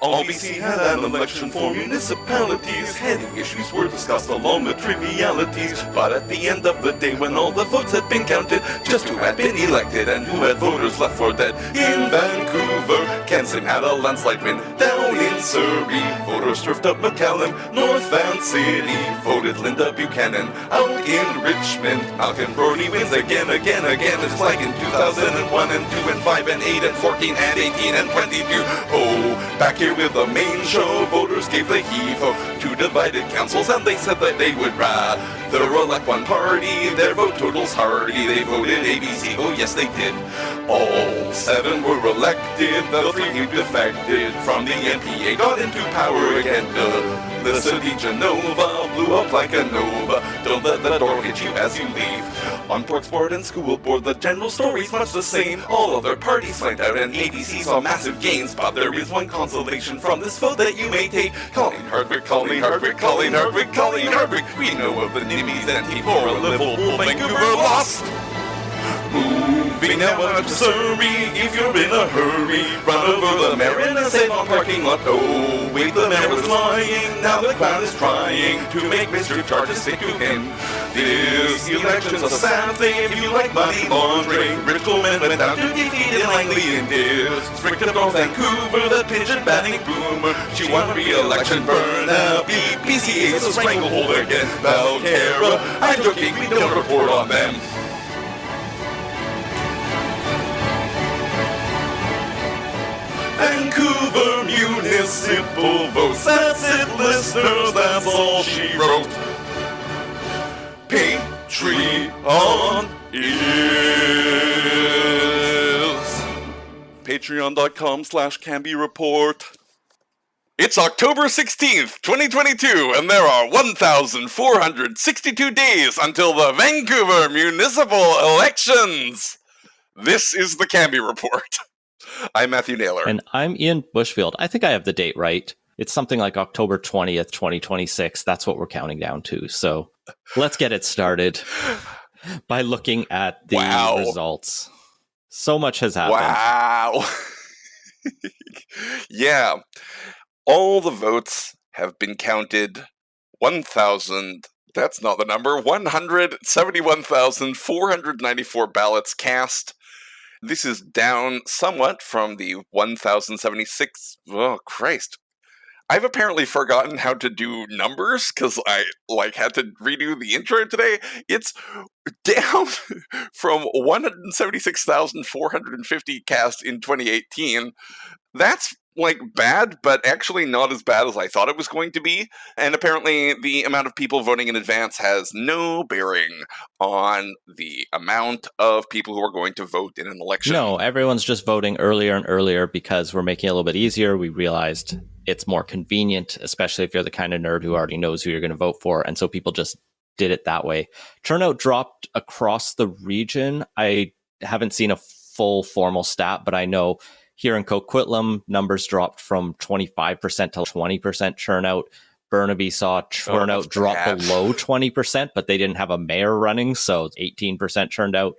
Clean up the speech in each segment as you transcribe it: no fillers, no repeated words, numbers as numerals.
BC had an election for municipalities. Heading issues were discussed along with trivialities. But at the end of the day, when all the votes had been counted, just who had been elected and who had voters left for dead. In Vancouver, Kensington had a landslide win. Down in Surrey, voters turfed up McCallum. North Van City voted Linda Buchanan. Out in Richmond, Malcolm Brody wins again. It's like in 2001 and 2 and 5 and 8 and 14 and 18 and 22. Oh, back here with the main show, voters gave the heave to divided councils, and they said that they would rather elect one party. Their vote totals hardy. They voted ABC. Oh yes, they did. All 7 were elected. The 3 who defected from the NPA got into power again. The city Genova blew up like a nova. Don't let the door hit you as you leave. On Pork's board and school board, the general story's much the same. All other parties went out and ABC saw massive gains. But there is one consolation from this vote that you may take. Colleen Hardwick, Colleen Hardwick, Colleen Hardwick, Colleen Hardwick. We know of the Nimmies and T4, a livable Vancouver lost. Moving now up to Surrey, if you're in a hurry, run over the mayor in a safe-on parking lot. Oh, wait, the mayor was lying, now the clown is trying to make mischief charges stick to him. This election's a sad thing if you like money laundering. Ritual men went down to defeat in Langley and District of North Vancouver, the pigeon banning boomer. She won re-election, burn out, BCA's a stranglehold against Balcara. I'm joking, we don't report on them. Vancouver municipal votes, that's it, listeners, that's all she wrote. Patreon is patreon.com/CanbyReport. It's October 16th, 2022, and there are 1,462 days until the Vancouver municipal elections. This is the Canby Report. I'm Matthew Naylor. And I'm Ian Bushfield. I think I have the date right. It's something like October 20th, 2026. That's what we're counting down to. So let's get it started by looking at the results. So much has happened. Wow. Yeah. All the votes have been counted. 1,000, that's not the number, 171,494 ballots cast. This is down somewhat from the 1,076. Oh, Christ. I've apparently forgotten how to do numbers because I had to redo the intro today. It's down from 176,450 cast in 2018. That's bad, but actually not as bad as I thought it was going to be. And apparently the amount of people voting in advance has no bearing on the amount of people who are going to vote in an election. No, everyone's just voting earlier and earlier because we're making it a little bit easier. We realized it's more convenient, especially if you're the kind of nerd who already knows who you're going to vote for. And so people just did it that way. Turnout dropped across the region. I haven't seen a full formal stat, but I know here in Coquitlam, numbers dropped from 25% to 20% turnout. Burnaby saw turnout drop below 20%, but they didn't have a mayor running, so 18% turned out.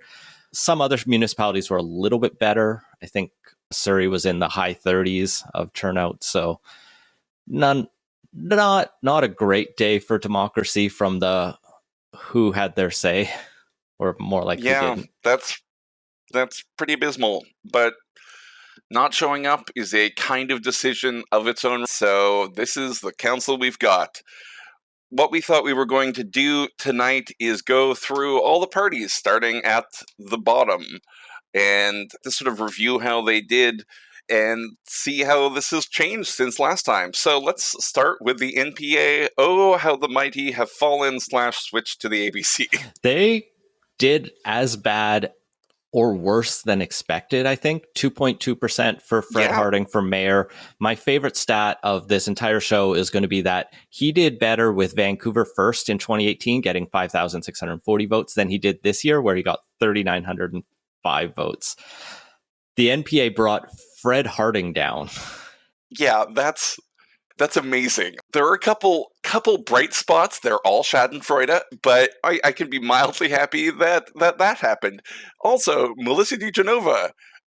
Some other municipalities were a little bit better. I think Surrey was in the high 30s of turnout, so not a great day for democracy from the who had their say, or more like who didn't. That's pretty abysmal, but not showing up is a kind of decision of its own. So this is the council we've got. What we thought we were going to do tonight is go through all the parties, starting at the bottom, and to sort of review how they did and see how this has changed since last time. So let's start with the NPA. Oh, how the mighty have fallen / switched to the ABC. They did as bad or worse than expected, I think. 2.2% for Fred Harding for mayor. My favorite stat of this entire show is going to be that he did better with Vancouver First in 2018, getting 5,640 votes, than he did this year, where he got 3,905 votes. The NPA brought Fred Harding down. Yeah, that's amazing. There are a couple bright spots. They're all Schadenfreude, but I can be mildly happy that happened. Also, Melissa DiGenova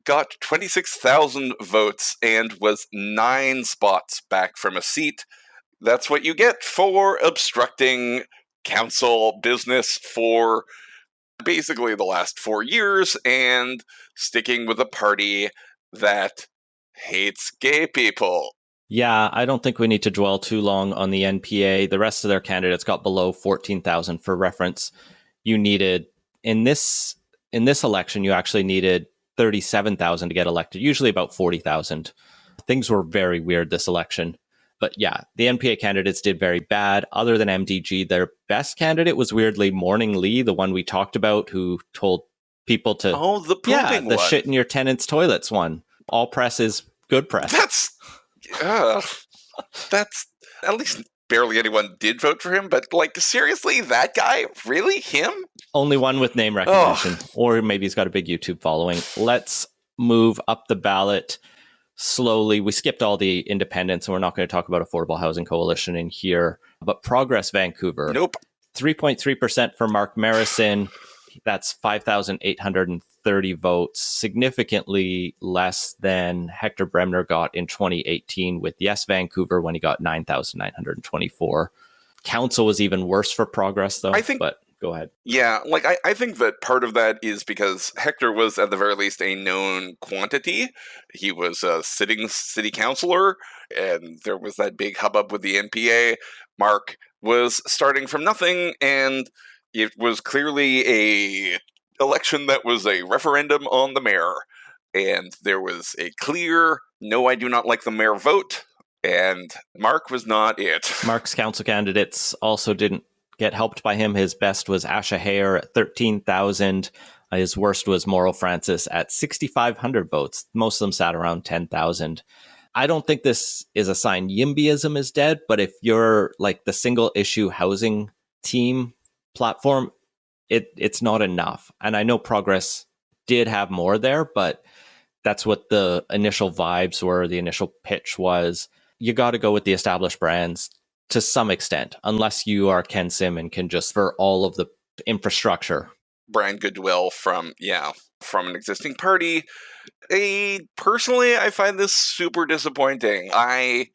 got 26,000 votes and was 9 spots back from a seat. That's what you get for obstructing council business for basically the last 4 years and sticking with a party that hates gay people. Yeah, I don't think we need to dwell too long on the NPA. The rest of their candidates got below 14,000. For reference, you needed in this election, you actually needed 37,000 to get elected, usually about 40,000. Things were very weird this election. But yeah, the NPA candidates did very bad. Other than MDG, their best candidate was weirdly Morning Lee, the one we talked about, who told people to... Oh, the pooping the one. shit in your tenants' toilets one. All press is good press. That's at least barely anyone did vote for him, but like, seriously, that guy? Really? Him? Only one with name recognition. Or maybe he's got a big YouTube following. Let's move up the ballot slowly. We skipped all the independents, and we're not going to talk about Affordable Housing Coalition in here. But Progress Vancouver. Nope. 3.3% for Mark Marison. That's 5,830 votes, significantly less than Hector Bremner got in 2018 with Yes Vancouver when he got 9,924. Council was even worse for Progress, though. But go ahead. Yeah, like I think that part of that is because Hector was at the very least a known quantity. He was a sitting city councilor, and there was that big hubbub with the NPA. Mark was starting from nothing, and it was clearly a election that was a referendum on the mayor. And there was a clear, no, I do not like the mayor vote. And Mark was not it. Mark's council candidates also didn't get helped by him. His best was Asha Hare at 13,000. His worst was Mauro Francis at 6,500 votes. Most of them sat around 10,000. I don't think this is a sign YIMBYism is dead, but if you're like the single issue housing team platform, it's not enough. And I know Progress did have more there, but that's what the initial vibes were, the initial pitch was. You got to go with the established brands to some extent, unless you are Ken Sim and can just for all of the infrastructure. Brand goodwill from an existing party. Personally, I find this super disappointing. I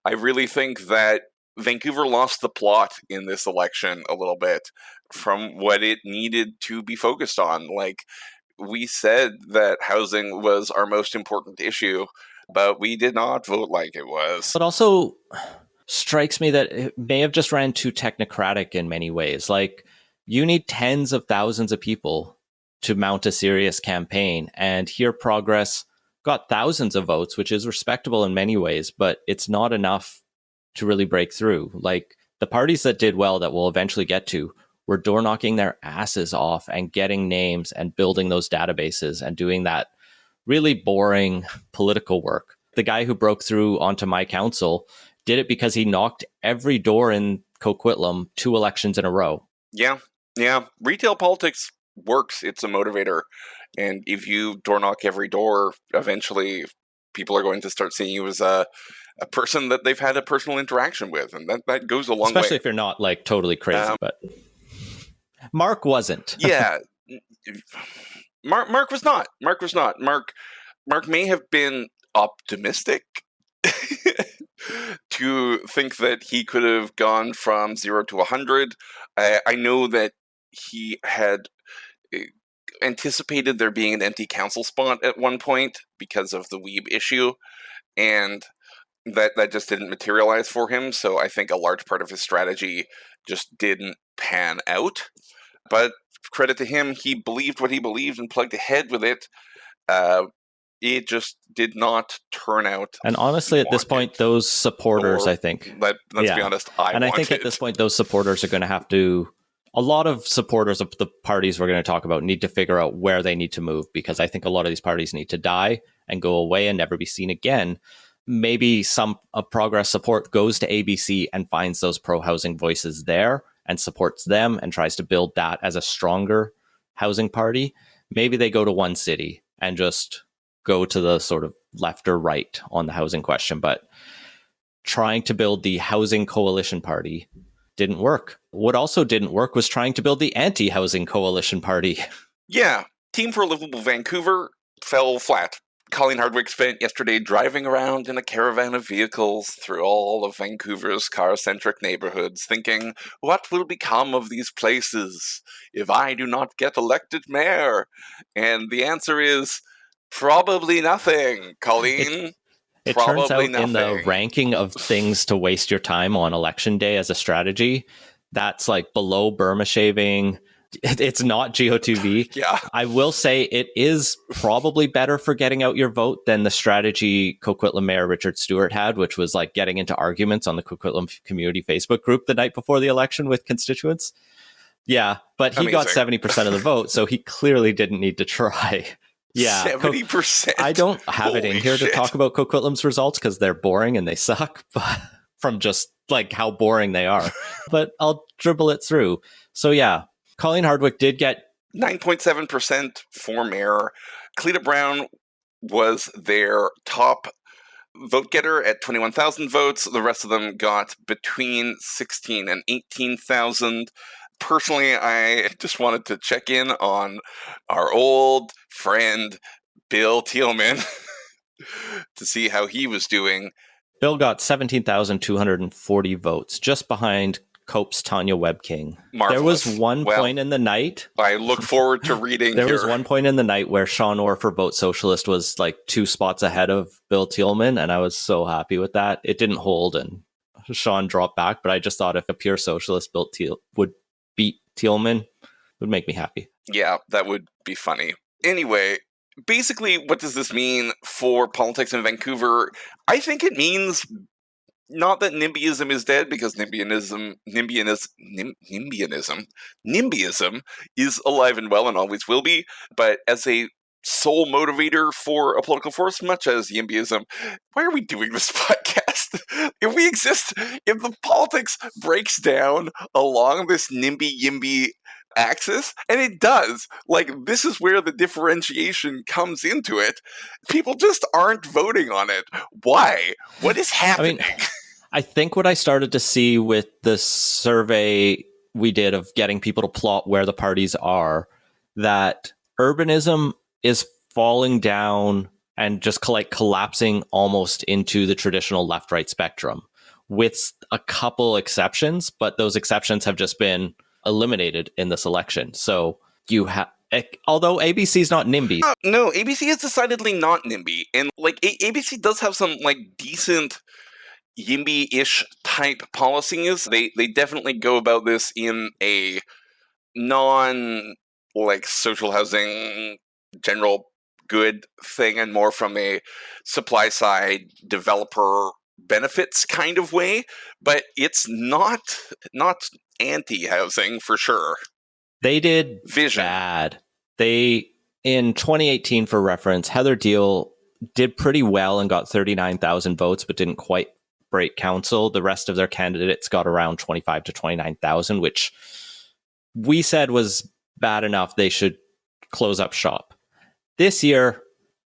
really think that Vancouver lost the plot in this election a little bit from what it needed to be focused on. Like, we said that housing was our most important issue, but we did not vote like it was. But also strikes me that it may have just ran too technocratic in many ways. Like, you need tens of thousands of people to mount a serious campaign, and here Progress got thousands of votes, which is respectable in many ways, but it's not enough to really break through. Like, the parties that did well, that we'll eventually get to, were door knocking their asses off and getting names and building those databases and doing that really boring political work. The guy who broke through onto my council did it because he knocked every door in Coquitlam 2 elections in a row. Yeah. Retail politics works. It's a motivator. And if you door knock every door, eventually people are going to start seeing you as a person that they've had a personal interaction with. And that goes a long way. Especially if you're not like totally crazy, but Mark wasn't. Yeah. Mark was not. Mark may have been optimistic to think that he could have gone from 0 to 100. I know that he had anticipated there being an empty council spot at one point because of the weeb issue, and that just didn't materialize for him. So I think a large part of his strategy just didn't pan out. But credit to him, he believed what he believed and plugged ahead with it. It just did not turn out. And honestly, at this point, those supporters, I think... Let's be honest, I think at this point, those supporters are going to have to... A lot of supporters of the parties we're going to talk about need to figure out where they need to move, because I think a lot of these parties need to die and go away and never be seen again. Maybe some of Progress support goes to ABC and finds those pro-housing voices there and supports them and tries to build that as a stronger housing party. Maybe they go to one city and just go to the sort of left or right on the housing question. But trying to build the housing coalition party didn't work. What also didn't work was trying to build the anti-housing coalition party. Yeah. Team for Livable Vancouver fell flat. Colleen Hardwick spent yesterday driving around in a caravan of vehicles through all of Vancouver's car-centric neighborhoods, thinking, what will become of these places if I do not get elected mayor? And the answer is, probably nothing, Colleen. It turns Probably out in the nothing. ranking of things to waste your time on election day as a strategy, that's like below Burma shaving. It's not GO2V. Yeah. I will say it is probably better for getting out your vote than the strategy Coquitlam Mayor Richard Stewart had, which was like getting into arguments on the Coquitlam community Facebook group the night before the election with constituents. Yeah, but he got Amazing. 70% of the vote, so he clearly didn't need to try. Yeah, 70%. I don't have it in Holy here shit. to talk about Coquitlam's results because they're boring and they suck, but from just like how boring they are. But I'll dribble it through. So yeah, Colleen Hardwick did get 9.7% for mayor. Cleta Brown was their top vote getter at 21,000 votes. The rest of them got between 16 and 18,000. Personally, I just wanted to check in on our old friend, Bill Thielman, to see how he was doing. Bill got 17,240 votes, just behind Cope's Tanya Webking. Marvelous. There was one point in the night. I look forward to reading There here. was one point in the night where Sean Orr for Vote Socialist was like 2 spots ahead of Bill Thielman, and I was so happy with that. It didn't hold, and Sean dropped back, but I just thought if a pure socialist would beat Thielman, it would make me happy. Yeah, that would be funny. Anyway, basically, what does this mean for politics in Vancouver? I think it means not that NIMBYism is dead, because NIMBYism is alive and well and always will be, but as a sole motivator for a political force, much as YIMBYism, why are we doing this podcast? If we exist, if the politics breaks down along this NIMBY-YIMBY axis, and it does, like, this is where the differentiation comes into it, people just aren't voting on it. Why? What is happening? I think what I started to see with the survey we did of getting people to plot where the parties are, that urbanism is falling down and just like collapsing almost into the traditional left-right spectrum, with a couple exceptions, but those exceptions have just been eliminated in this election. So you have, although ABC is not NIMBY. No, ABC is decidedly not NIMBY, and like ABC does have some like decent YIMBY-ish type policies. They definitely go about this in a non like social housing general good thing, and more from a supply side developer benefits kind of way, but it's not anti-housing for sure. They did Vision. bad. They, in 2018, for reference, Heather Deal did pretty well and got 39,000 votes, but didn't quite break council. The rest of their candidates got around 25 to 29,000, which we said was bad enough. They should close up shop. This year,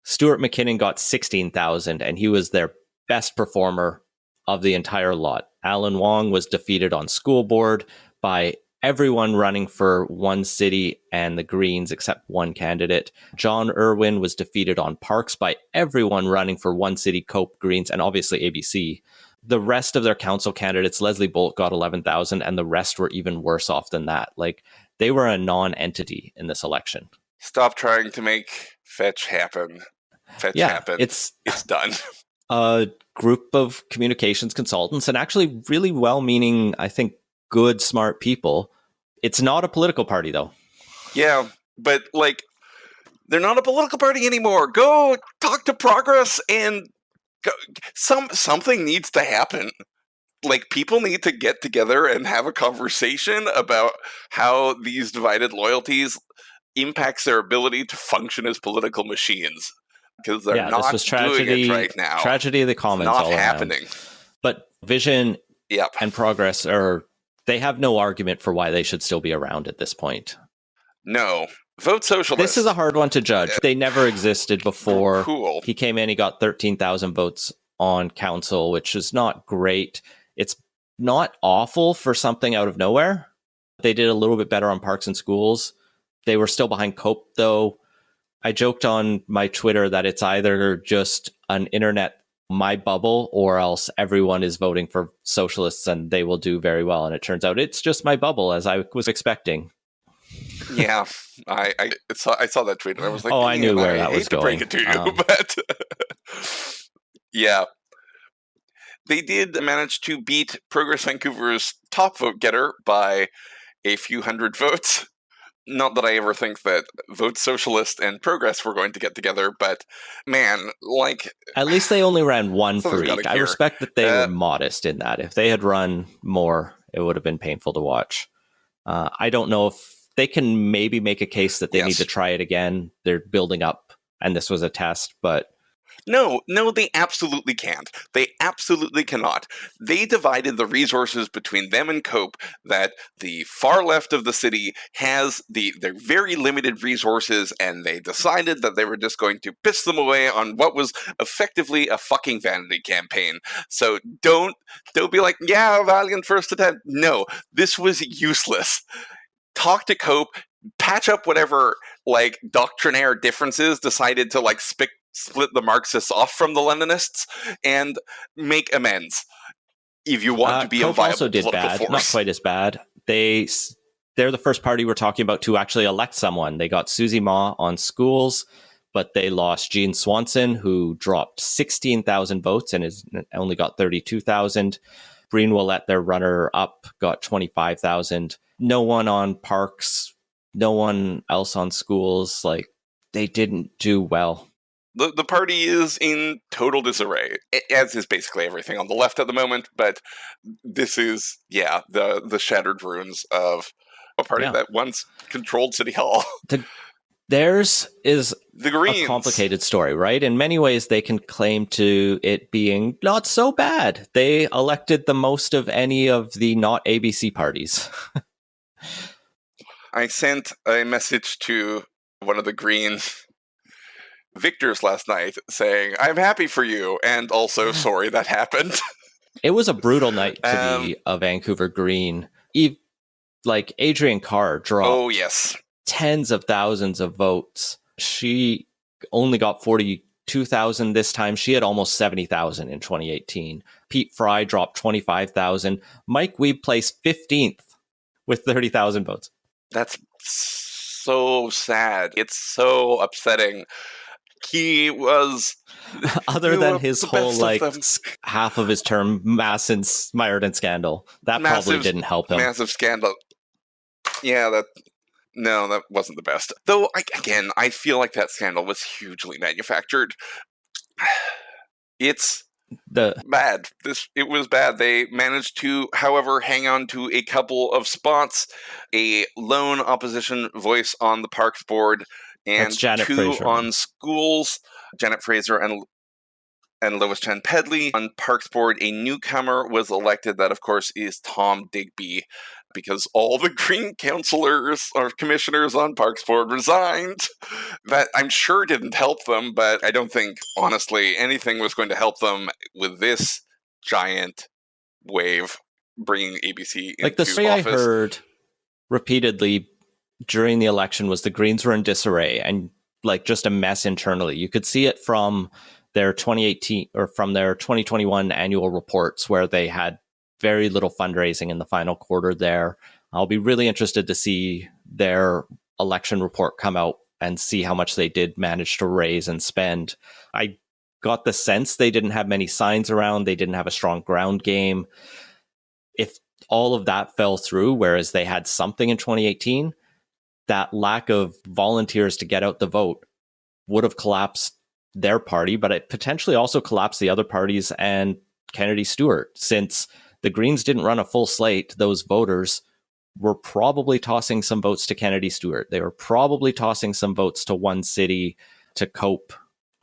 Stuart McKinnon got 16,000, and he was their best performer of the entire lot. Alan Wong was defeated on school board by everyone running for one city and the Greens except one candidate. John Irwin was defeated on parks by everyone running for one city, Cope, Greens, and obviously ABC. The rest of their council candidates, Leslie Bolt got 11,000, and the rest were even worse off than that. Like, they were a non-entity in this election. Stop trying to make fetch happen. Fetch happen. It's done. A group of communications consultants, and actually really well-meaning, I think, good, smart people. It's not a political party, though. Yeah, but, like, they're not a political party anymore. Go talk to Progress, and something needs to happen. Like, people need to get together and have a conversation about how these divided loyalties impacts their ability to function as political machines. Because they're not doing it right now. Tragedy of the commons. Not all happening. Around. But Vision and Progress they have no argument for why they should still be around at this point. No. Vote Socialist. This is a hard one to judge. They never existed before. Cool. He came in, he got 13,000 votes on council, which is not great. It's not awful for something out of nowhere. They did a little bit better on parks and schools. They were still behind Cope, though. I joked on my Twitter that it's either just an internet my bubble or else everyone is voting for socialists and they will do very well. And it turns out it's just my bubble, as I was expecting. Yeah, I saw that tweet and I was like, oh, I knew where I that was hate to going. break it to you, but yeah. They did manage to beat Progress Vancouver's top vote getter by a few hundred votes. Not that I ever think that Vote Socialist and Progress were going to get together, but man, like... At least they only ran one for each. I respect that they were modest in that. If they had run more, it would have been painful to watch. I don't know if they can maybe make a case that they need to try it again. They're building up, and this was a test, but... No, they absolutely can't. They absolutely cannot. They divided the resources between them and Cope that the far left of the city has their very limited resources, and they decided that they were just going to piss them away on what was effectively a fucking vanity campaign. So don't be like, yeah, valiant first attempt. No, this was useless. Talk to Cope, patch up whatever like doctrinaire differences decided to like split the Marxists off from the Leninists, and make amends if you want to be Cope a viable also did political bad, force. not quite as bad. They're the first party we're talking about to actually elect someone. They got Susie Ma on schools, but they lost Jean Swanson, who dropped 16,000 votes and only got 32,000. Breen Willett, their runner-up, got 25,000. No one on parks, no one else on schools. Like, they didn't do well. The party is in total disarray, as is basically everything on the left at the moment, but this is, the shattered ruins of a party that once controlled City Hall. Theirs is the Greens. A complicated story, right? In many ways, they can claim to it being not so bad. They elected the most of any of the not ABC parties. I sent a message to one of the Greens victors last night saying, I'm happy for you, and also sorry that happened. It was a brutal night to be a Vancouver Green. Like Adrienne Carr dropped tens of thousands of votes. She only got 42,000 this time. She had almost 70,000 in 2018. Pete Fry dropped 25,000. Mike Wiebe placed 15th with 30,000 votes. That's so sad. It's so upsetting. He was... Other than his whole, like, half of his term mired in scandal. That probably didn't help him. Massive scandal. Yeah, that wasn't the best. Though, I feel like that scandal was hugely manufactured. It's bad. It was bad. They managed to, however, hang on to a couple of spots, a lone opposition voice on the Parks Board, and two Fraser on schools, Janet Fraser and Lois Chan Pedley. On Parks Board, a newcomer was elected. That, of course, is Tom Digby, because all the Green councillors or commissioners on Parks Board resigned. That I'm sure didn't help them, but I don't think, honestly, anything was going to help them with this giant wave bringing ABC into like the story office. I heard repeatedly during the election was the Greens were in disarray and like just a mess internally. You could see it from their 2018 or from their 2021 annual reports, where they had very little fundraising in the final quarter there. I'll be really interested to see their election report come out and see how much they did manage to raise and spend. I got the sense they didn't have many signs around. They didn't have a strong ground game. If all of that fell through, whereas they had something in 2018, that lack of volunteers to get out the vote would have collapsed their party, but it potentially also collapsed the other parties and Kennedy Stewart. Since the Greens didn't run a full slate, those voters were probably tossing some votes to Kennedy Stewart. They were probably tossing some votes to One City, to Cope,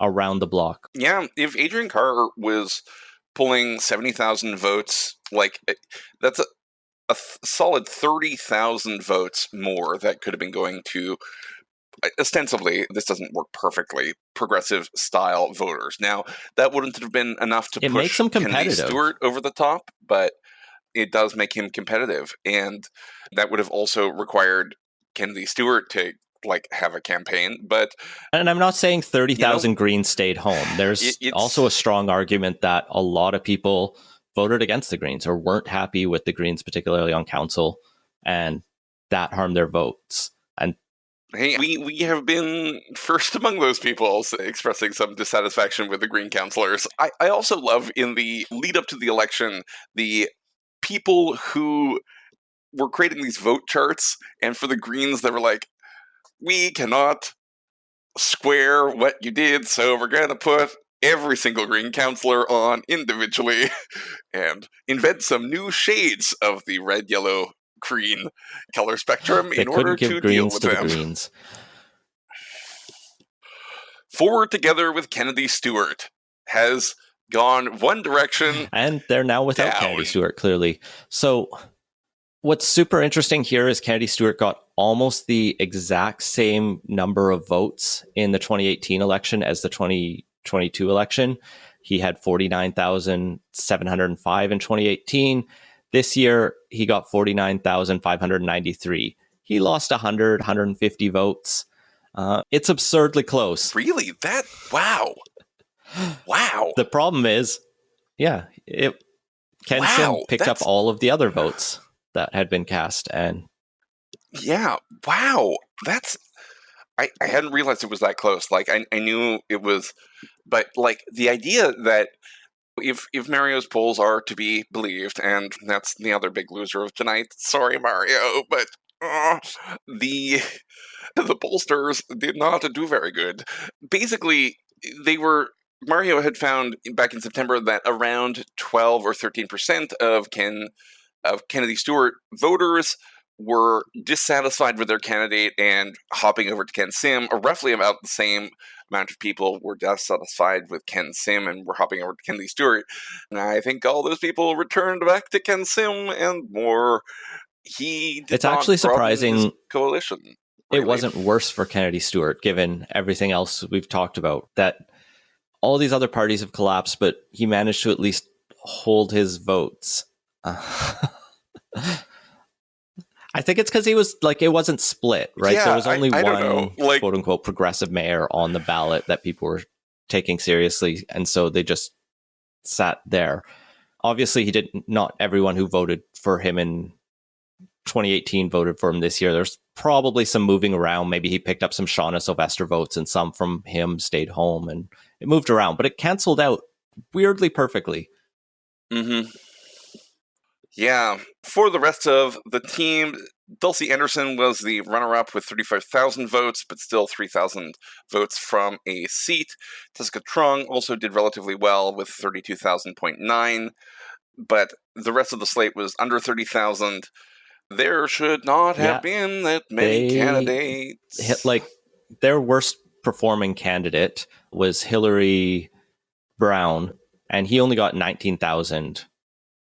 around the block. Yeah, if Adrienne Carr was pulling 70,000 votes, like, that's a solid 30,000 votes more that could have been going to, ostensibly, this doesn't work perfectly, progressive style voters. Now, that wouldn't have been enough to push Kennedy Stewart over the top, but it does make him competitive. And that would have also required Kennedy Stewart to like have a campaign. But And I'm not saying 30,000 Greens stayed home. There's also a strong argument that a lot of people voted against the Greens or weren't happy with the Greens, particularly on council, and that harmed their votes. And hey, we have been first among those people expressing some dissatisfaction with the Green councillors. I also love in the lead up to the election, the people who were creating these vote charts, and for the Greens, they were like, we cannot square what you did, so we're going to put every single Green councillor on individually and invent some new shades of the red, yellow, green color spectrum in order to deal with them. Greens. Forward Together with Kennedy Stewart has gone one direction. And they're now without Kennedy Stewart, clearly. So what's super interesting here is Kennedy Stewart got almost the exact same number of votes in the 2018 election as the 2022 election. He had 49,705 in 2018. This year, he got 49,593. He lost 150 votes. It's absurdly close. Really? Wow. Wow. The problem is, Ken Sim picked up all of the other votes that had been cast. And yeah, wow. I hadn't realized it was that close. Like, I knew it was, but like the idea that if Mario's polls are to be believed, and that's the other big loser of tonight, sorry, Mario, but the pollsters did not do very good. Basically, Mario had found back in September that around 12 or 13% of Kennedy Stewart voters were dissatisfied with their candidate and hopping over to Ken Sim, or roughly about the same amount of people were dissatisfied with Ken Sim and were hopping over to Kennedy Stewart. And I think all those people returned back to Ken Sim and more. It's actually surprising coalition. Really. It wasn't worse for Kennedy Stewart, given everything else we've talked about, that all these other parties have collapsed, but he managed to at least hold his votes. I think it's because he was it wasn't split, right? Yeah, there was only one quote unquote progressive mayor on the ballot that people were taking seriously. And so they just sat there. Obviously, not everyone who voted for him in 2018 voted for him this year. There's probably some moving around. Maybe he picked up some Shauna Sylvester votes and some from him stayed home, and it moved around, but it canceled out weirdly perfectly. Mm-hmm. Yeah. For the rest of the team, Dulcie Anderson was the runner-up with 35,000 votes, but still 3,000 votes from a seat. Tessica Trung also did relatively well with 32,000.9, but the rest of the slate was under 30,000. There should not have been that many candidates. Their worst performing candidate was Hillary Brown, and he only got 19,000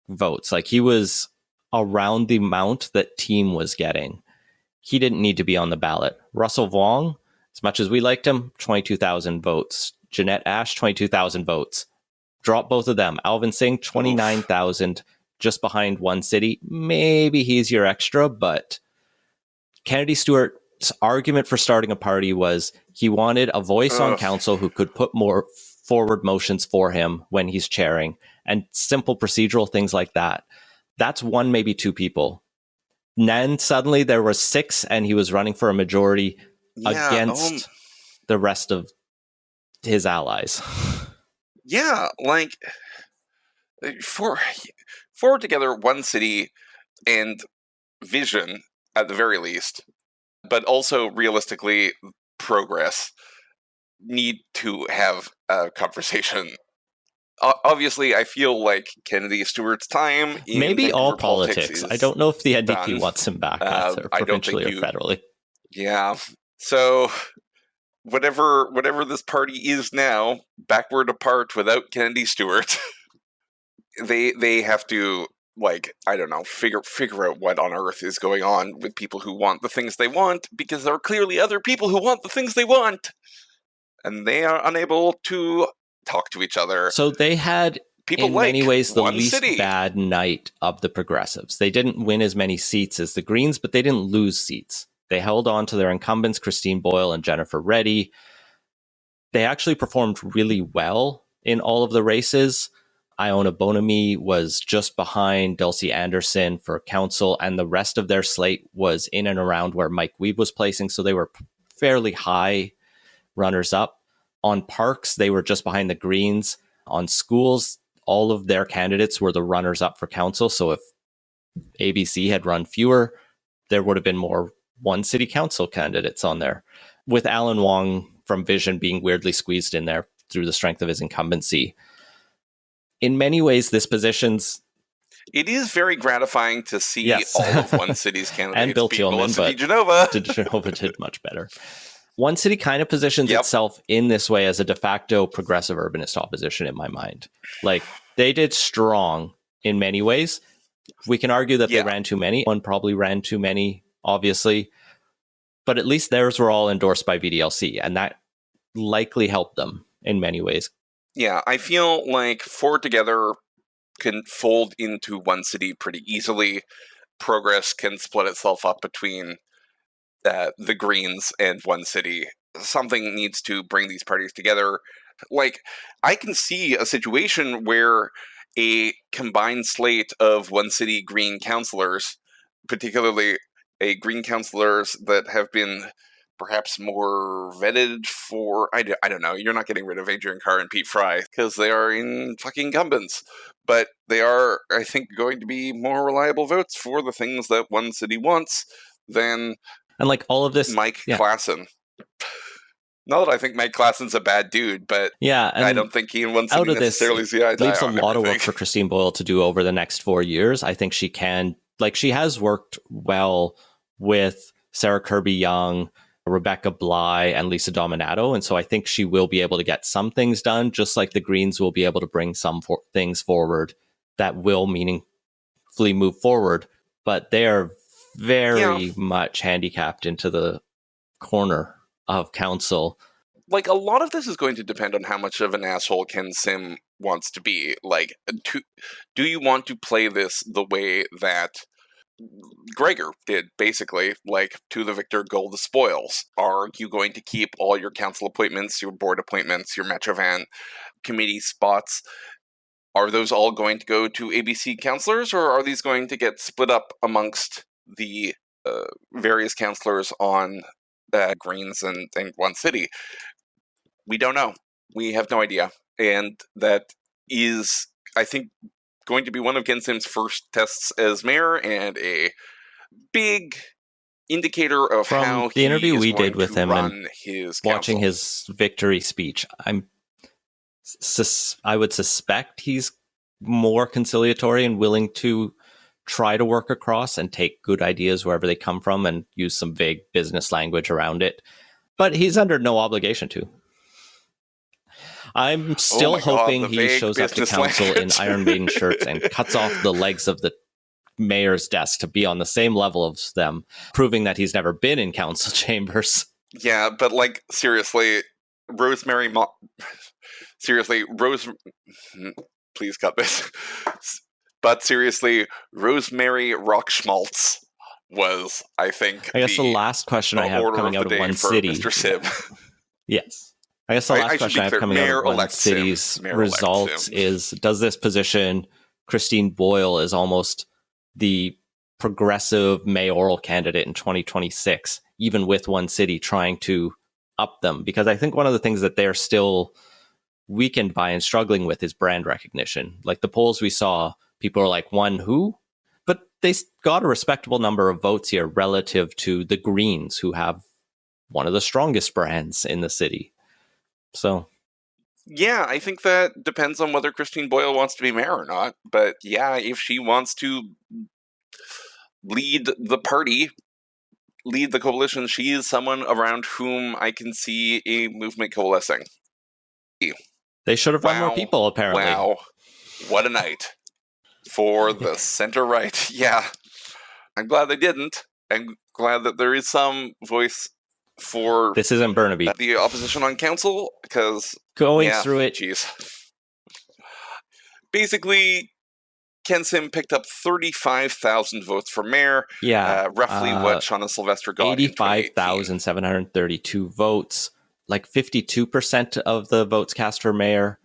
votes. He was around the amount that team was getting. He didn't need to be on the ballot. Russell Vuong, as much as we liked him, 22,000 votes. Jeanette Ash, 22,000 votes. Drop both of them. Alvin Singh, 29,000, just behind One City. Maybe he's your extra, but Kennedy Stewart's argument for starting a party was he wanted a voice on council who could put more forward motions for him when he's chairing, and simple procedural things like that. That's one, maybe two people. Then suddenly there was 6, and he was running for a majority against the rest of his allies. Yeah, Forward Together, One City, and Vision, at the very least, but also realistically, Progress, need to have a conversation. Obviously, I feel like Kennedy Stewart's time in maybe all politics. I don't know if the NDP wants him back, either, provincially or federally. Yeah. So whatever this party is now, backward apart without Kennedy Stewart, they have to figure out what on earth is going on with people who want the things they want, because there are clearly other people who want the things they want, and they are unable to talk to each other. So they had, in many ways, the least bad night of the progressives. They didn't win as many seats as the Greens, but they didn't lose seats. They held on to their incumbents, Christine Boyle and Jennifer Reddy. They actually performed really well in all of the races. Iona Bonamy was just behind Dulcie Anderson for council, and the rest of their slate was in and around where Mike Weeb was placing, so they were fairly high runners up. On parks, they were just behind the Greens. On schools, all of their candidates were the runners up for council, so if ABC had run fewer, there would have been more one city council candidates on there, with Alan Wong from Vision being weirdly squeezed in there through the strength of his incumbency. In many ways, this position's... It is very gratifying to see all of one city's candidates and Bill beat Tillman, Melissa but Genova. Genova did much better. One city kind of positions itself in this way as a de facto progressive urbanist opposition in my mind. Like, they did strong in many ways. We can argue that they ran too many. One probably ran too many, obviously. But at least theirs were all endorsed by VDLC, and that likely helped them in many ways. Yeah, I feel like four together can fold into one city pretty easily. Progress can split itself up between the Greens and one city. Something needs to bring these parties together. Like, I can see a situation where a combined slate of one city Green councillors, particularly a Green councillors that have been perhaps more vetted for, I don't know, you're not getting rid of Adrian Carr and Pete Fry because they are in fucking incumbents, but they are, I think, going to be more reliable votes for the things that one city wants than and like all of this Mike Klassen. Not that I think Mike Klassen's a bad dude, but I don't think he and one city necessarily see eye to eye. Leaves a lot of work for Christine Boyle to do over the next 4 years. I think she can, like, she has worked well with Sarah Kirby-Young, Rebecca Bly, and Lisa Dominato, and so I think she will be able to get some things done, just like the Greens will be able to bring some things forward that will meaningfully move forward, but they are very much handicapped into the corner of council. Like, a lot of this is going to depend on how much of an asshole Ken Sim wants to be. Like, do you want to play this the way that Gregor did, basically, like, to the victor, go the spoils? Are you going to keep all your council appointments, your board appointments, your Metrovan committee spots? Are those all going to go to ABC councillors, or are these going to get split up amongst the various councillors on Greens and one city? We don't know. We have no idea. And that is, I think, going to be one of Ken Sim's first tests as mayor, and a big indicator of From how the interview he is we going did with to him run and his watching council. his victory speech, I would suspect he's more conciliatory and willing to try to work across and take good ideas wherever they come from and use some vague business language around it. But he's under no obligation to. I'm still hoping he shows up to council in Iron Maiden shirts and cuts off the legs of the mayor's desk to be on the same level as them, proving that he's never been in council chambers. Yeah, but, like, seriously, Rosemary... Please cut this. But seriously, Rosemary Rockschmaltz was, I think, I guess the last question I have coming out of one city. Mr. Sim. Yes. I guess the last question I have coming out of one city's results is, does this position Christine Boyle as almost the progressive mayoral candidate in 2026, even with one city trying to up them? Because I think one of the things that they're still weakened by and struggling with is brand recognition. Like, the polls we saw, people are like, one who? But they got a respectable number of votes here relative to the Greens, who have one of the strongest brands in the city. So, yeah, I think that depends on whether Christine Boyle wants to be mayor or not. But yeah, if she wants to lead the party, lead the coalition, she is someone around whom I can see a movement coalescing. They should have run more people, apparently. Wow, what a night for the center-right. Yeah, I'm glad they didn't. I'm glad that there is some voice for this isn't Burnaby, the opposition on council, because going through it. Jeez. Basically, Ken Sim picked up 35,000 votes for mayor. Yeah. Roughly what Shauna Sylvester got in 2018. 85,732 votes, like 52% of the votes cast for mayor.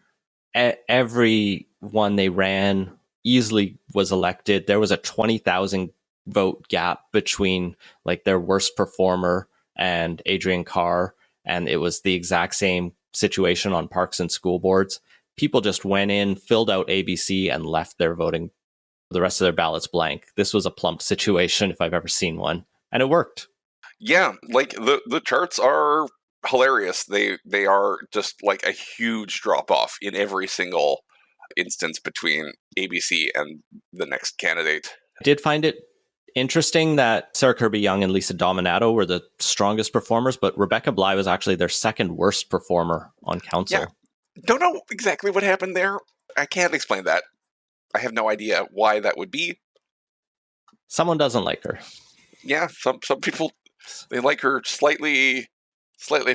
Every one they ran easily was elected. There was a 20,000 vote gap between like their worst performer and Adrian Carr, and it was the exact same situation on parks and school boards. People just went in, filled out ABC, and left their voting, the rest of their ballots blank. This was a plump situation if I've ever seen one, and it worked. Yeah, like the charts are hilarious. They are just like a huge drop off in every single instance between ABC and the next candidate. I did find it interesting that Sarah Kirby-Young and Lisa Dominato were the strongest performers, but Rebecca Bly was actually their second worst performer on council. Yeah. Don't know exactly what happened there. I can't explain that. I have no idea why that would be. Someone doesn't like her. Yeah, some people, they like her slightly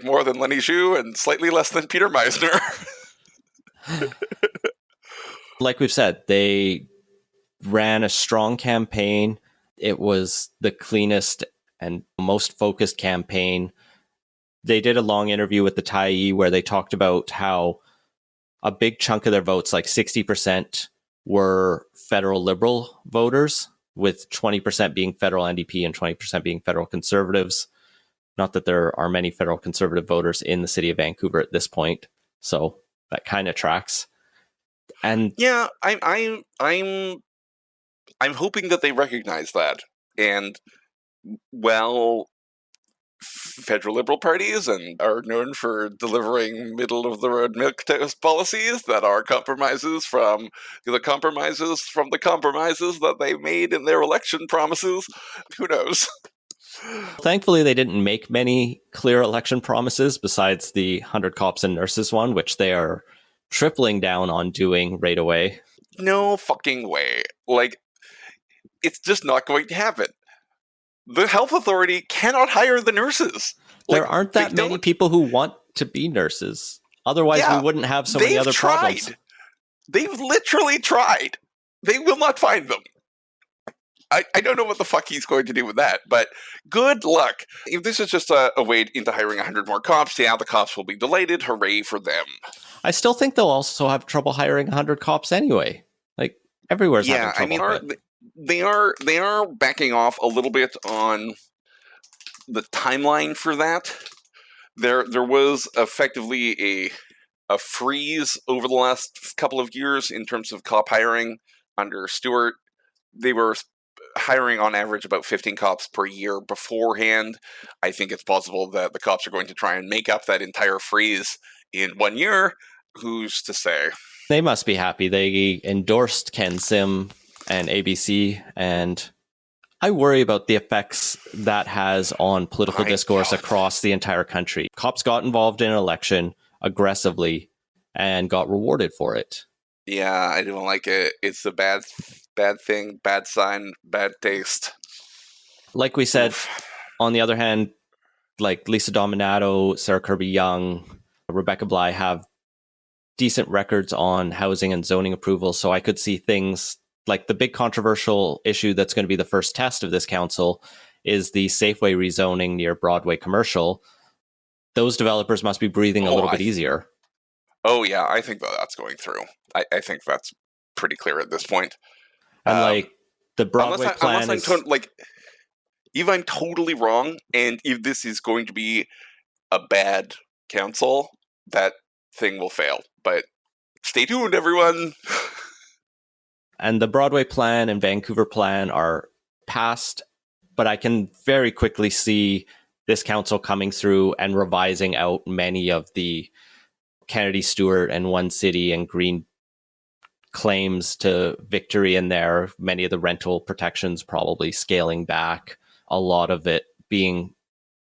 more than Lenny Zhu and slightly less than Peter Meisner. Like we've said, they ran a strong campaign. It was the cleanest and most focused campaign. They did a long interview with the Tyee where they talked about how a big chunk of their votes, like 60%, were federal Liberal voters, with 20% being federal NDP and 20% being federal Conservatives. Not that there are many federal Conservative voters in the city of Vancouver at this point, so that kind of tracks. And yeah, I'm hoping that they recognize that. And well, federal Liberal parties and are known for delivering middle-of-the-road milquetoast policies that are compromises from the compromises that they made in their election promises. Who knows? Thankfully, they didn't make many clear election promises besides the 100 cops and nurses one, which they are tripling down on doing right away. No fucking way. Like, it's just not going to happen. The health authority cannot hire the nurses. There aren't that many people who want to be nurses. Otherwise, we wouldn't have so many other problems. They've literally tried. They will not find them. I don't know what the fuck he's going to do with that, but good luck. If this is just a way into hiring 100 more cops, yeah, the cops will be delighted. Hooray for them. I still think they'll also have trouble hiring 100 cops anyway. Like, everywhere's having trouble. They are backing off a little bit on the timeline for that. There was effectively a freeze over the last couple of years in terms of cop hiring under Stewart. They were hiring on average about 15 cops per year beforehand. I think it's possible that the cops are going to try and make up that entire freeze in 1 year. Who's to say? They must be happy. They endorsed Ken Sim and ABC, and I worry about the effects that has on political discourse across the entire country. Cops got involved in an election aggressively and got rewarded for it. Yeah, I don't like it. It's a bad thing, bad sign, bad taste. Like we said, on the other hand, like Lisa Dominato, Sarah Kirby-Young, Rebecca Bly have decent records on housing and zoning approval, so I could see things like the big controversial issue that's going to be the first test of this council is the Safeway rezoning near Broadway Commercial. Those developers must be breathing a little bit easier. Oh, yeah, I think that's going through. I think that's pretty clear at this point. And like the Broadway plan is... if I'm totally wrong, and if this is going to be a bad council, that thing will fail. But stay tuned, everyone. And the Broadway plan and Vancouver plan are passed, but I can very quickly see this council coming through and revising out many of the Kennedy Stewart and One City and Green claims to victory in there. Many of the rental protections probably scaling back, a lot of it being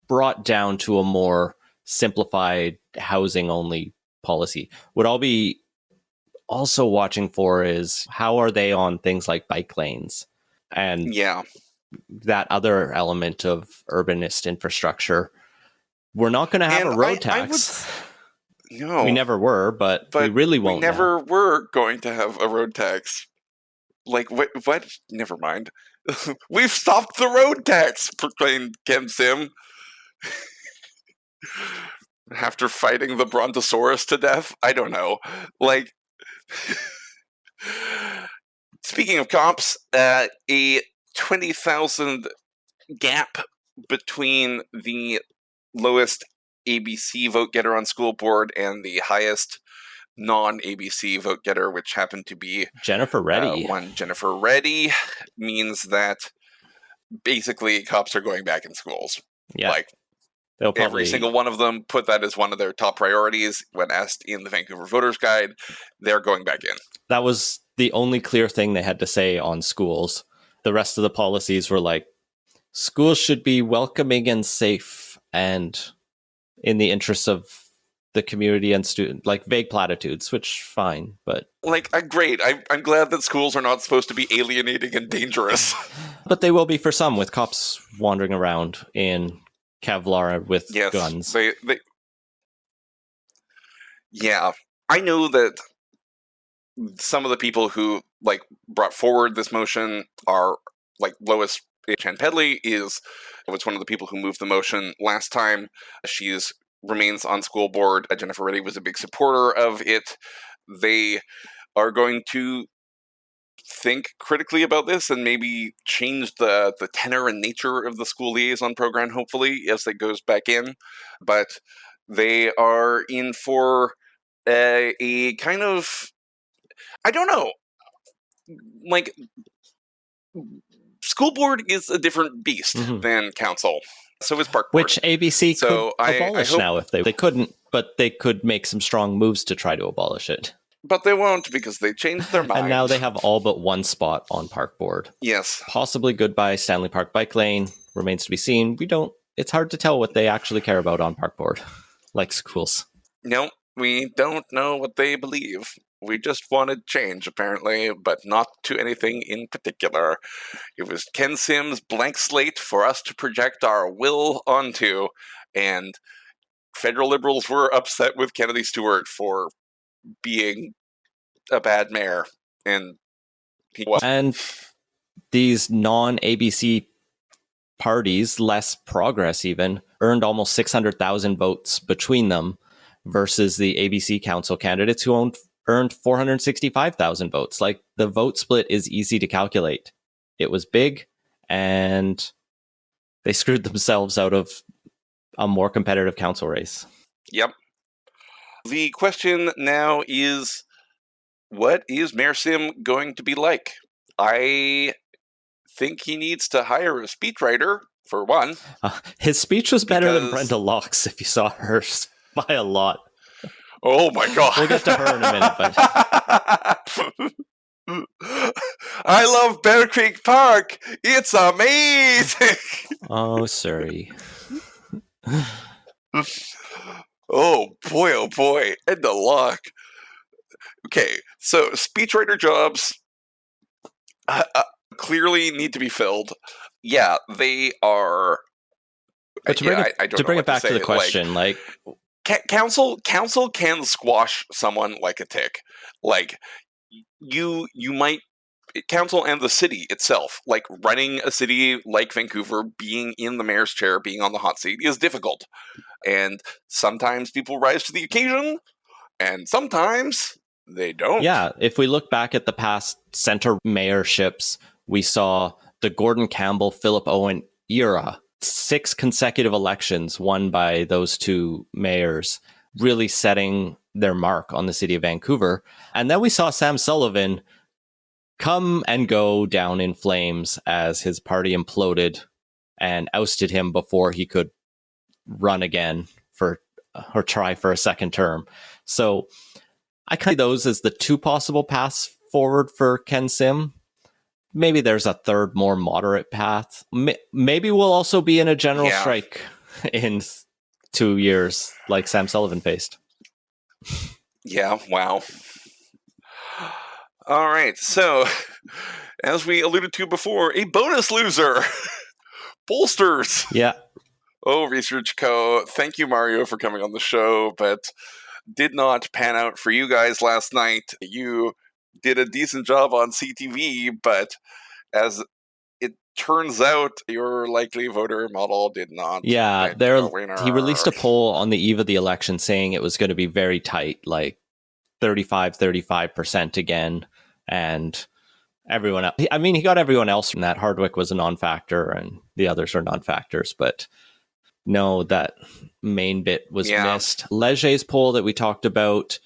brought down to a more simplified housing only policy. What I'll be also watching for is how are they on things like bike lanes and that other element of urbanist infrastructure. We're not going to have a road tax. No, we never were, but we really won't. We never were going to have a road tax. Like, what? Never mind. We've stopped the road tax, proclaimed Ken Sim. After fighting the Brontosaurus to death? I don't know. Like, speaking of cops, a 20,000 gap between the lowest ABC vote getter on school board and the highest non-ABC vote getter, which happened to be Jennifer Reddy. one Jennifer Reddy, means that basically cops are going back in schools. Yeah. Like, every single one of them put that as one of their top priorities when asked in the Vancouver Voters Guide. They're going back in. That was the only clear thing they had to say on schools. The rest of the policies were like, schools should be welcoming and safe and in the interests of the community and student, like vague platitudes, which fine, but like, great. I'm glad that schools are not supposed to be alienating and dangerous. But they will be for some, with cops wandering around in Kevlar with guns. They yeah, I know that some of the people who like brought forward this motion are like Lois Chan Pedley was one of the people who moved the motion last time. She's remains on school board. Jennifer Reddy was a big supporter of it. They are going to think critically about this and maybe change the tenor and nature of the school liaison program, hopefully, as it goes back in. But they are in for a kind of, I don't know, like, school board is a different beast than council. So is park board. Which ABC could abolish now if they couldn't, but they could make some strong moves to try to abolish it. But they won't, because they changed their mind. And now they have all but one spot on park board. Yes. Possibly goodbye Stanley Park Bike Lane. Remains to be seen. It's hard to tell what they actually care about on park board, like schools. No, we don't know what they believe. We just wanted change, apparently, but not to anything in particular. It was Ken Sim's blank slate for us to project our will onto, and federal Liberals were upset with Kennedy Stewart for being a bad mayor, and he was. And these non-ABC parties, less progress even, earned almost 600,000 votes between them versus the ABC council candidates who earned 465,000 votes. Like, the vote split is easy to calculate. It was big, and they screwed themselves out of a more competitive council race. Yep. The question now is, what is Mayor Sim going to be like? I think he needs to hire a speechwriter, for one. His speech was better than Brenda Locke's, if you saw hers, by a lot. Oh my god. We'll get to her in a minute, but I love Bear Creek Park. It's amazing. Oh, sorry. Oh boy. And the luck. Okay, so speechwriter jobs clearly need to be filled. Yeah, they are. But to bring it back to the question, like council can squash someone like a tick. Like, you might, council and the city itself, like running a city like Vancouver, being in the mayor's chair, being on the hot seat is difficult. And sometimes people rise to the occasion, and sometimes they don't. Yeah, if we look back at the past center mayorships, we saw the Gordon Campbell, Philip Owen era. 6 consecutive elections won by those two mayors, really setting their mark on the city of Vancouver. And then we saw Sam Sullivan come and go down in flames as his party imploded and ousted him before he could run again or try for a second term. So I kind of see those as the two possible paths forward for Ken Sim. Maybe there's a third, more moderate path. Maybe we'll also be in a general strike in 2 years, like Sam Sullivan faced. Yeah, wow. All right, so, as we alluded to before, a bonus loser. Bolsters. Yeah. Oh, Research Co. Thank you, Mario, for coming on the show, but did not pan out for you guys last night. You did a decent job on CTV, but as it turns out, your likely voter model did not Yeah, pick a winner. he released a poll on the eve of the election saying it was going to be very tight, like 35% again. And everyone else, I mean, he got everyone else from that. Hardwick was a non-factor and the others are non-factors, but no, that main bit was missed. Leger's poll that we talked about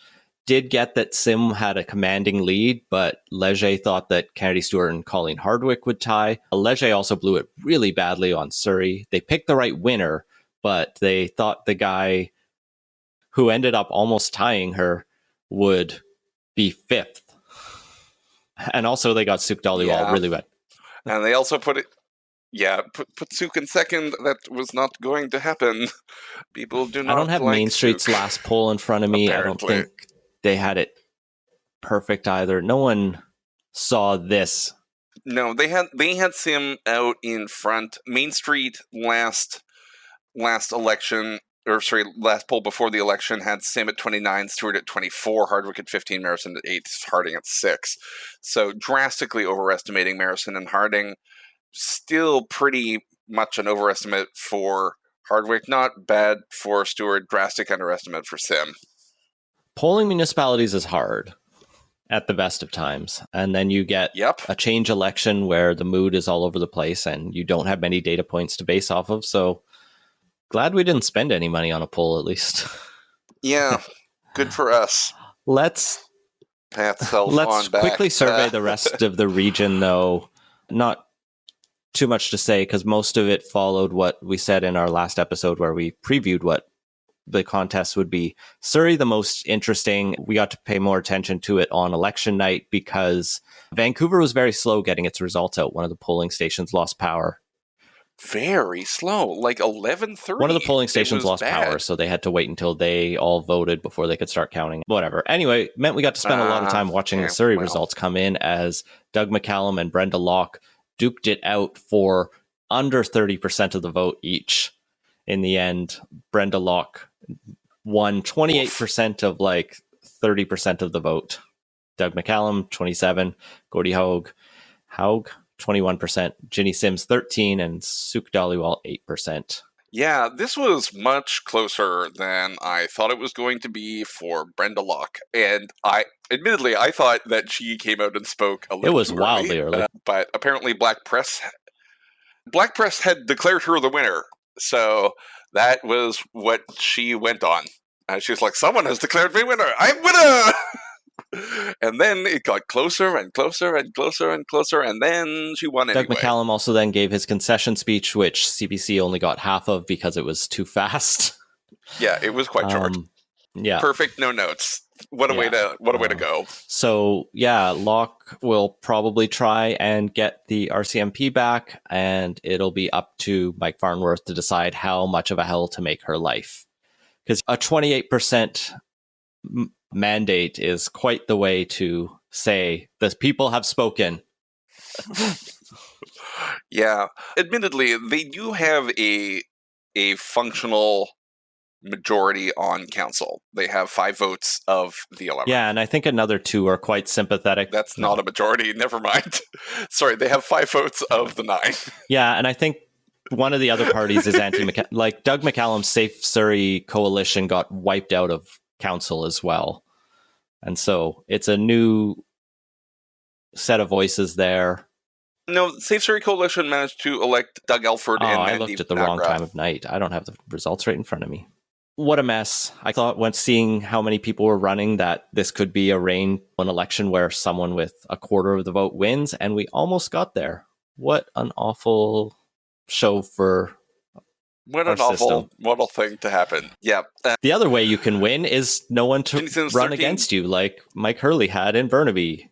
did get that Sim had a commanding lead, but Leger thought that Kennedy Stewart and Colleen Hardwick would tie. Leger also blew it really badly on Surrey. They picked the right winner, but they thought the guy who ended up almost tying her would be fifth. And also they got Suk Dhaliwal really bad. And they also put Suk in second. That was not going to happen. People do not. I don't have like Main Street's Suk, last poll in front of me. apparently. I don't think they had it perfect either. No one saw this. No, they had Sim out in front. Main Street last election, or sorry, last poll before the election had Sim at 29, Stewart at 24, Hardwick at 15, Marison at 8, Harding at 6. So drastically overestimating Marison and Harding. Still pretty much an overestimate for Hardwick. Not bad for Stewart. Drastic underestimate for Sim. Polling municipalities is hard at the best of times. And then you get a change election where the mood is all over the place and you don't have many data points to base off of. So glad we didn't spend any money on a poll, at least. Yeah, good for us. Let's quickly survey the rest of the region, though. Not too much to say because most of it followed what we said in our last episode where we previewed what the contest would be. Surrey, the most interesting. We got to pay more attention to it on election night because Vancouver was very slow getting its results out. One of the polling stations lost power. Very slow, like 11:30. One of the polling stations lost power, so they had to wait until they all voted before they could start counting. Whatever. Anyway, meant we got to spend a lot of time watching the Surrey results come in as Doug McCallum and Brenda Locke duked it out for under 30% of the vote each. In the end, Brenda Locke won 28% of like 30% of the vote. Doug McCallum, 27. Gordy Haug, 21%. Ginny Sims, 13. And Suk Dhaliwal, 8%. Yeah, this was much closer than I thought it was going to be for Brenda Locke. And I thought that she came out and spoke a little. It was wildly early. But apparently Black Press had declared her the winner. So that was what she went on. She was like, someone has declared me winner. I'm winner! And then it got closer and closer and closer and closer, and then she won anyway. Doug McCallum also then gave his concession speech, which CBC only got half of because it was too fast. Yeah, it was quite short. Yeah, perfect, no notes. What a way to go. So yeah, Locke will probably try and get the RCMP back, and it'll be up to Mike Farnworth to decide how much of a hell to make her life. Because a 28% mandate is quite the way to say the people have spoken. Yeah, admittedly, they do have a functional majority on council. They have 5 votes of the 11. Yeah, and I think another 2 are quite sympathetic. That's not a majority. Never mind. Sorry, they have 5 votes of the 9. Yeah, and I think one of the other parties is like Doug McCallum's Safe Surrey coalition got wiped out of council as well. And so it's a new set of voices there. No, Safe Surrey Coalition managed to elect Doug Elford and Mandeep I looked at the wrong time of night. I don't have the results right in front of me. What a mess. I thought when seeing how many people were running that this could be an election where someone with a quarter of the vote wins, and we almost got there. What an awful show for what an awful thing to happen. Yeah. The other way you can win is no one to run 13. Against you, like Mike Hurley had in Burnaby.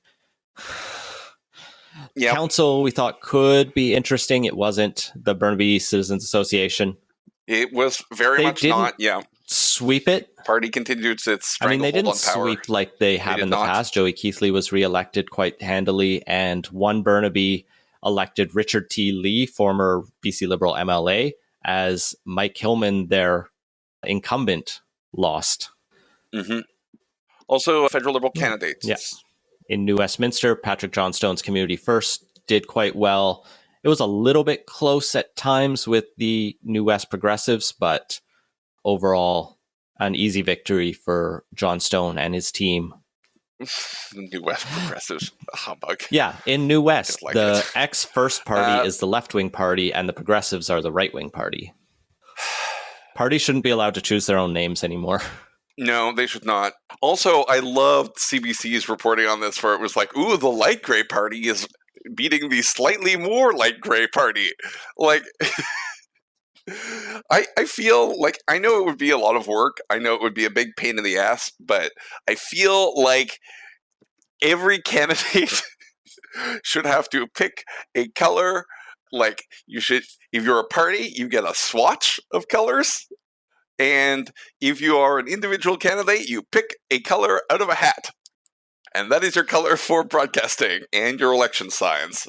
Yep. Council we thought could be interesting. It wasn't. The Burnaby Citizens Association. It was very much not. Yeah. Sweep it. Party continued its stranglehold they didn't on power. Sweep like they have in the past. Joey Keithley was reelected quite handily, and one Burnaby elected Richard T. Lee, former BC Liberal MLA, as Mike Hillman, their incumbent, lost. Mm-hmm. Also, federal Liberal candidates. Yes. In New Westminster, Patrick Johnstone's Community First did quite well. It was a little bit close at times with the New West Progressives, but overall, an easy victory for Johnstone and his team. New West Progressives, humbug. Yeah, in New West, like the it. ex-First Party is the left-wing party, and the Progressives are the right-wing party. Parties shouldn't be allowed to choose their own names anymore. No, they should not. Also, I loved CBC's reporting on this, where it was like, ooh, the light gray party is beating the slightly more light gray party. Like, I feel like, I know it would be a lot of work. I know it would be a big pain in the ass, but I feel like every candidate should have to pick a color. Like, you should, if you're a party, you get a swatch of colors. And if you are an individual candidate, you pick a color out of a hat. And that is your color for broadcasting and your election signs.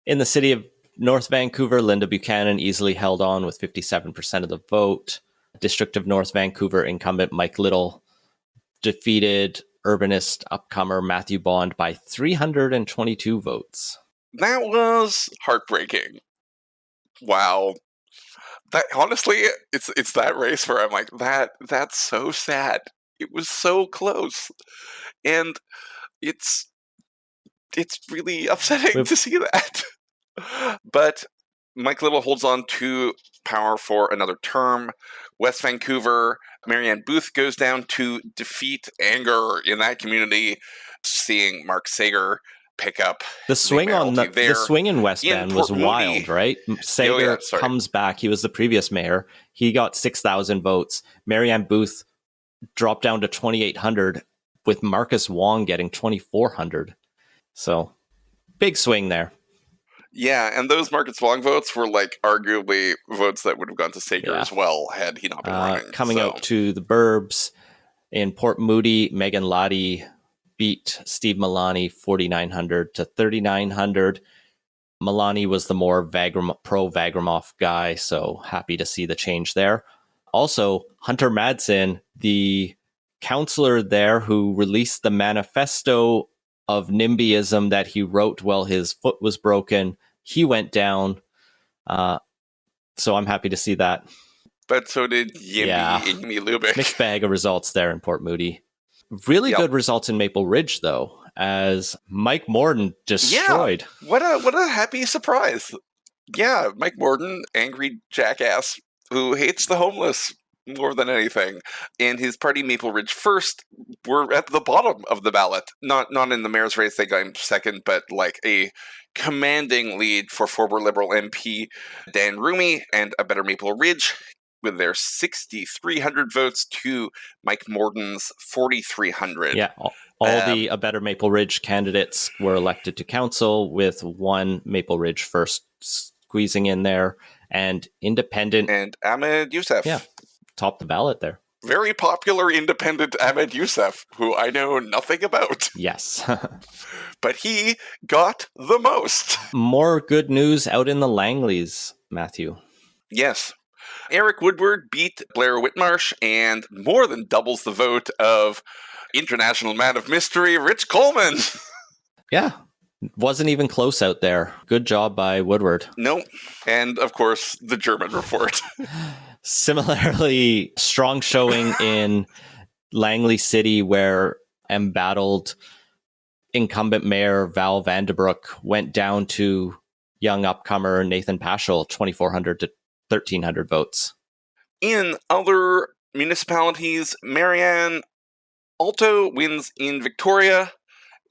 In the city of North Vancouver, Linda Buchanan easily held on with 57% of the vote. District of North Vancouver incumbent Mike Little defeated urbanist upcomer Matthew Bond by 322 votes. That was heartbreaking. Wow. That, honestly, it's that race where I'm like, that's so sad. It was so close. And it's really upsetting to see that. But Mike Little holds on to power for another term. West Vancouver, Marianne Booth goes down to defeat anger in that community, seeing Mark Sager pick up the swing on the swing in West Van was wild, right? Sager comes back. He was the previous mayor. He got 6,000 votes. Marianne Booth dropped down to 2,800, with Marcus Wong getting 2,400. So big swing there. Yeah, and those Marcus Wong votes were like arguably votes that would have gone to Sager as well had he not been running. Coming out to the burbs in Port Moody, Megan Lottie beat Steve Milani 4,900 to 3,900. Milani was the more pro-Vagramoff guy, so happy to see the change there. Also, Hunter Madsen, the counselor there who released the manifesto of NIMBYism that he wrote while his foot was broken, he went down. So I'm happy to see that. But so did Yimmy Lubick. Mixed bag of results there in Port Moody. Really good results in Maple Ridge, though, as Mike Morden destroyed. Yeah, what a happy surprise. Yeah, Mike Morden, angry jackass who hates the homeless more than anything. And his party, Maple Ridge First, were at the bottom of the ballot. Not in the mayor's race, they got him second, but like a commanding lead for former Liberal MP Dan Rumi and A Better Maple Ridge, with their 6,300 votes to Mike Morden's 4,300. Yeah, all the A Better Maple Ridge candidates were elected to council, with one Maple Ridge First squeezing in there, and independent. And Ahmed Youssef. Yeah, topped the ballot there. Very popular independent Ahmed Youssef, who I know nothing about. Yes. But he got the most. More good news out in the Langleys, Matthew. Yes. Eric Woodward beat Blair Whitmarsh and more than doubles the vote of international man of mystery, Rich Coleman. Yeah, wasn't even close out there. Good job by Woodward. Nope. And, of course, the German report. Similarly, strong showing in Langley City, where embattled incumbent mayor Val Vanderbroek went down to young upcomer Nathan Paschal, 2,400 to 1,300 votes. In other municipalities, Marianne Alto wins in Victoria,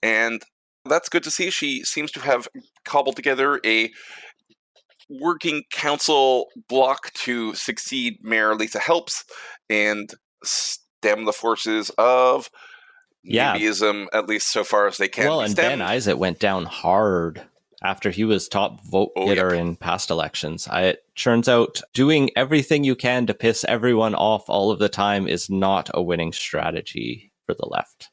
and that's good to see. She seems to have cobbled together a working council block to succeed Mayor Lisa Helps and stem the forces of NIMBYism, at least so far as they can. Well, and Ben Isaac went down hard after he was top vote getter in past elections. It turns out doing everything you can to piss everyone off all of the time is not a winning strategy for the left.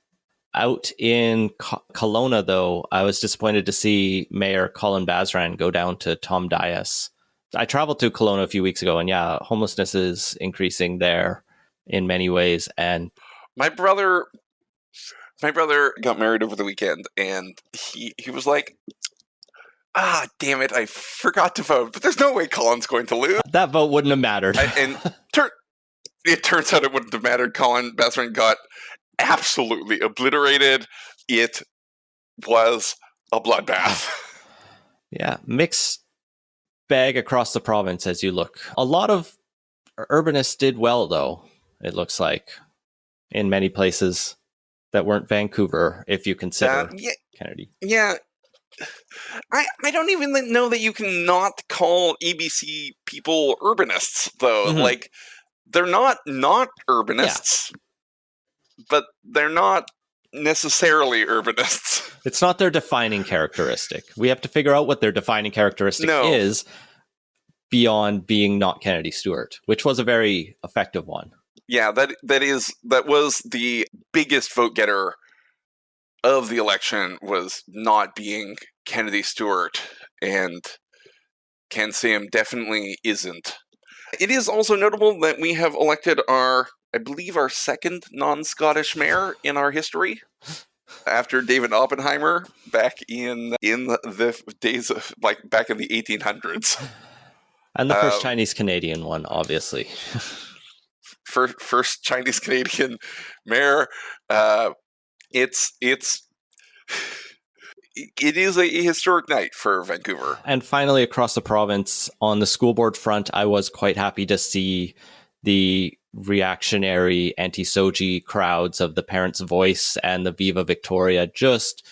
Out in Kelowna, though, I was disappointed to see Mayor Colin Bazran go down to Tom Dias. I traveled to Kelowna a few weeks ago, and yeah, homelessness is increasing there in many ways. And my brother My brother got married over the weekend, and he was like, damn it, I forgot to vote, but there's no way Colin's going to lose. That vote wouldn't have mattered. It turns out it wouldn't have mattered. Colin Basran got absolutely obliterated. It was a bloodbath. Yeah, mixed bag across the province as you look. A lot of urbanists did well, though, it looks like, in many places that weren't Vancouver, if you consider Kennedy. Yeah. I don't even know that you can not call EBC people urbanists, though. Mm-hmm. Like, they're not urbanists, but they're not necessarily urbanists. It's not their defining characteristic. We have to figure out what their defining characteristic is beyond being not Kennedy Stewart, which was a very effective one. Yeah, that was the biggest vote getter of the election, was not being Kennedy Stewart, and Ken Sam definitely isn't. It is also notable that we have elected I believe our second non-Scottish mayor in our history, after David Oppenheimer back in the days of, like, back in the 1800s. And the first Chinese-Canadian one, obviously. First Chinese-Canadian mayor. It is a historic night for Vancouver. And finally, across the province, on the school board front, I was quite happy to see the reactionary anti-Soji crowds of the Parents' Voice and the Viva Victoria just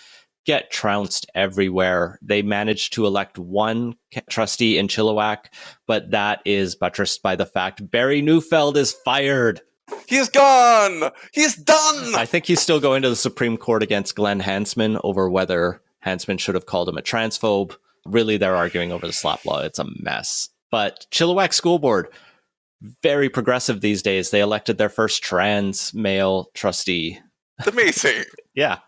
get trounced everywhere. They managed to elect one trustee in Chilliwack, but that is buttressed by the fact Barry Neufeld is fired. He's gone! He's done! I think he's still going to the Supreme Court against Glenn Hansman over whether Hansman should have called him a transphobe. Really, they're arguing over the slap law. It's a mess. But Chilliwack School Board, very progressive these days. They elected their first trans male trustee. Amazing. Yeah.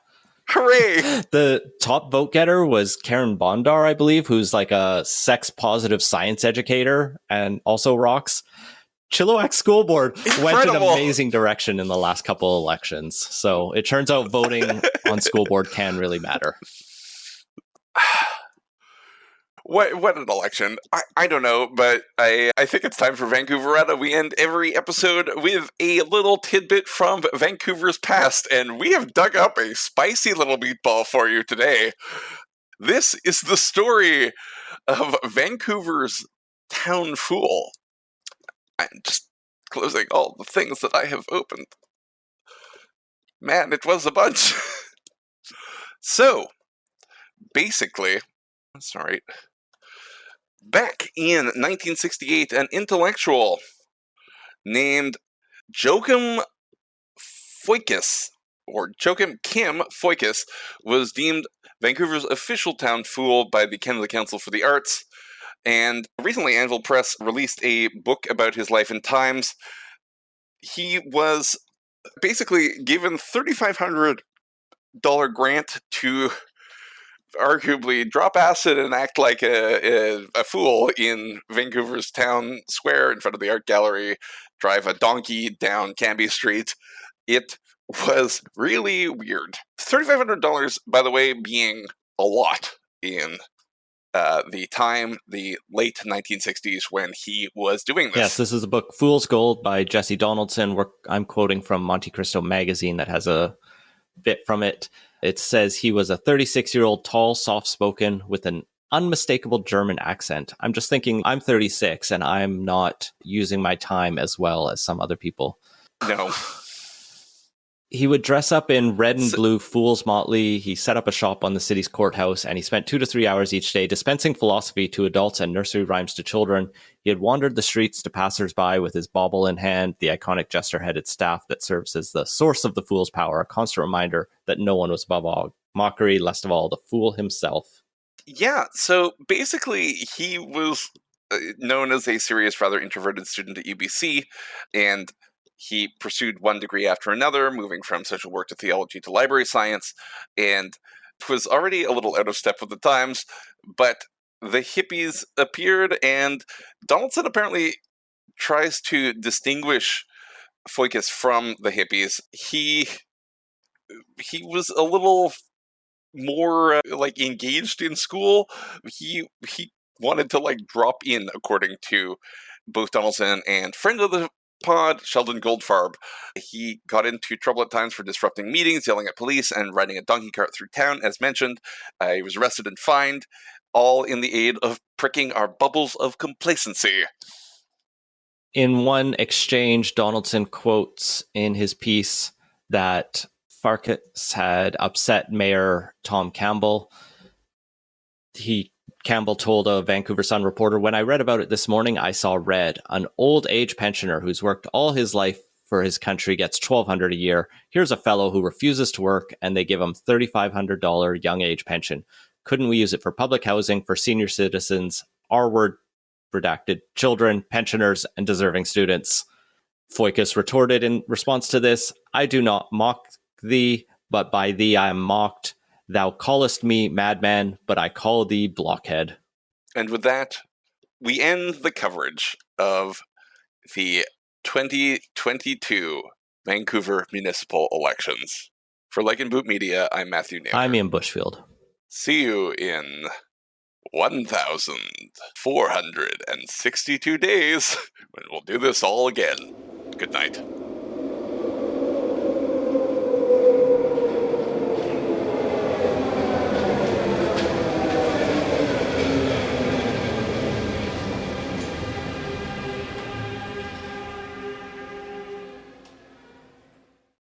Hooray! The top vote getter was Karen Bondar, I believe, who's like a sex-positive science educator and also rocks. Chilliwack School Board went in an amazing direction in the last couple of elections. So it turns out voting on school board can really matter. What an election. I don't know, but I think it's time for Vancouveretta. We end every episode with a little tidbit from Vancouver's past, and we have dug up a spicy little meatball for you today. This is the story of Vancouver's town fool. I'm just closing all the things that I have opened. Man, it was a bunch. So, basically, sorry. Back in 1968, an intellectual named Joachim Foikes, or Joachim Kim Foikes, was deemed Vancouver's official town fool by the Canada Council for the Arts. And recently, Anvil Press released a book about his life and times. He was basically given $3,500 grant to arguably drop acid and act like a fool in Vancouver's town square in front of the art gallery, drive a donkey down Cambie Street. It was really weird. $3,500, by the way, being a lot in the late 1960s when he was doing this. Yes, this is the book Fool's Gold by Jesse Donaldson. I'm quoting from Monte Cristo magazine that has a bit from it. It says he was a 36-year-old tall, soft-spoken with an unmistakable German accent. I'm just thinking, I'm 36 and I'm not using my time as well as some other people. No. He would dress up in red and blue fool's motley. He set up a shop on the city's courthouse, and he spent 2 to 3 hours each day dispensing philosophy to adults and nursery rhymes to children. He had wandered the streets to passers-by with his bauble in hand, the iconic jester-headed staff that serves as the source of the fool's power, a constant reminder that no one was above all mockery, least of all the fool himself. Yeah, so basically he was known as a serious, rather introverted student at UBC, and he pursued one degree after another, moving from social work to theology to library science, and was already a little out of step with the times, but the hippies appeared, and Donaldson apparently tries to distinguish Foikes from the hippies. He he was a little more engaged in school. He wanted to drop in, according to both Donaldson and friend of the pod, Sheldon Goldfarb. He got into trouble at times for disrupting meetings, yelling at police, and riding a donkey cart through town, as mentioned. He was arrested and fined, all in the aid of pricking our bubbles of complacency. In one exchange, Donaldson quotes in his piece that Farkas had upset Mayor Tom Campbell. Campbell told a Vancouver Sun reporter, "When I read about it this morning, I saw red. An old age pensioner who's worked all his life for his country gets $1,200 a year. Here's a fellow who refuses to work, and they give him $3,500 young age pension. Couldn't we use it for public housing for senior citizens, our word redacted, children, pensioners, and deserving students?" Foikas retorted in response to this, "I do not mock thee, but by thee I am mocked. Thou callest me madman, but I call thee blockhead." And with that, we end the coverage of the 2022 Vancouver municipal elections. For Like and Boot Media, I'm Matthew Naylor. I'm Ian Bushfield. See you in 1,462 days when we'll do this all again. Good night.